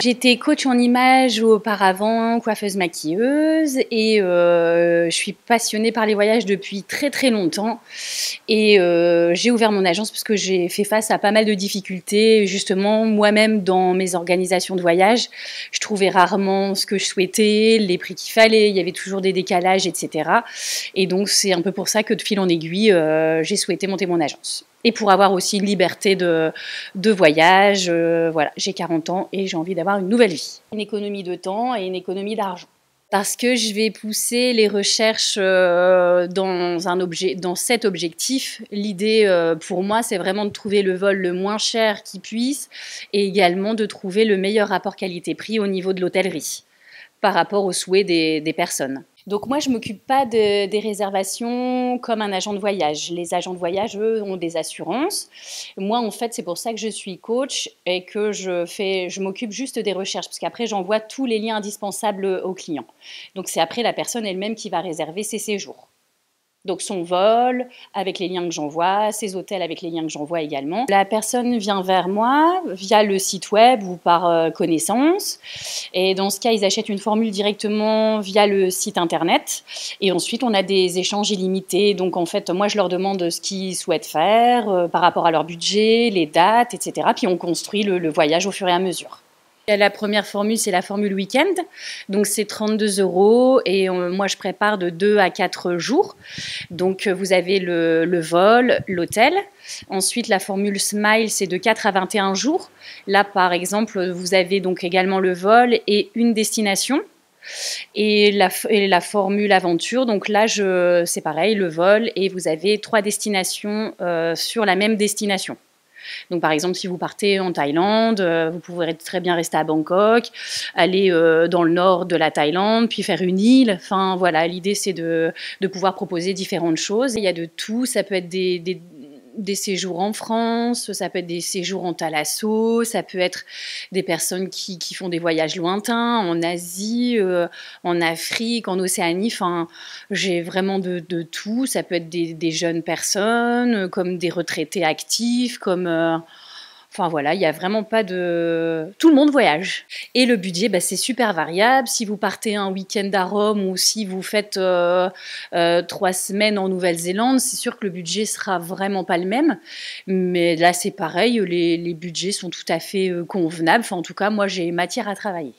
J'étais coach en image auparavant, coiffeuse maquilleuse et je suis passionnée par les voyages depuis très très longtemps et j'ai ouvert mon agence parce que j'ai fait face à pas mal de difficultés justement moi-même dans mes organisations de voyage. Je trouvais rarement ce que je souhaitais, les prix qu'il fallait, il y avait toujours des décalages, etc. Et donc c'est un peu pour ça que de fil en aiguille, j'ai souhaité monter mon agence. Et pour avoir aussi une liberté de voyage, voilà, j'ai 40 ans et j'ai envie d'avoir une nouvelle vie. Une économie de temps et une économie d'argent. Parce que je vais pousser les recherches dans cet objectif. L'idée pour moi, c'est vraiment de trouver le vol le moins cher qui puisse et également de trouver le meilleur rapport qualité-prix au niveau de l'hôtellerie par rapport aux souhaits des personnes. Donc moi, je ne m'occupe pas des réservations comme un agent de voyage. Les agents de voyage, eux, ont des assurances. Moi, en fait, c'est pour ça que je suis coach et que je m'occupe juste des recherches, parce qu'après, j'envoie tous les liens indispensables aux clients. Donc c'est après la personne elle-même qui va réserver ses séjours. Donc son vol avec les liens que j'envoie, ses hôtels avec les liens que j'envoie également. La personne vient vers moi via le site web ou par connaissance. Et dans ce cas, ils achètent une formule directement via le site internet. Et ensuite, on a des échanges illimités. Donc en fait, moi, je leur demande ce qu'ils souhaitent faire par rapport à leur budget, les dates, etc. Puis on construit le voyage au fur et à mesure. La première formule, c'est la formule week-end. Donc, c'est 32 € et moi, je prépare de 2 à 4 jours. Donc, vous avez le vol, l'hôtel. Ensuite, la formule Smile, c'est de 4 à 21 jours. Là, par exemple, vous avez donc également le vol et une destination. Et la formule aventure, donc là, c'est pareil, le vol et vous avez 3 destinations sur la même destination. Donc, par exemple, si vous partez en Thaïlande, vous pourrez très bien rester à Bangkok, aller dans le nord de la Thaïlande, puis faire une île. Enfin, voilà, l'idée, c'est de pouvoir proposer différentes choses. Il y a de tout. Ça peut être des séjours en France, ça peut être des séjours en thalasso, ça peut être des personnes qui font des voyages lointains, en Asie, en Afrique, en Océanie. Enfin, j'ai vraiment de tout. Ça peut être des jeunes personnes, comme des retraités actifs, comme... Enfin voilà, il n'y a vraiment pas de... Tout le monde voyage. Et le budget, bah, c'est super variable. Si vous partez un week-end à Rome ou si vous faites 3 semaines en Nouvelle-Zélande, c'est sûr que le budget sera vraiment pas le même. Mais là, c'est pareil, les budgets sont tout à fait convenables. Enfin, en tout cas, moi, j'ai matière à travailler.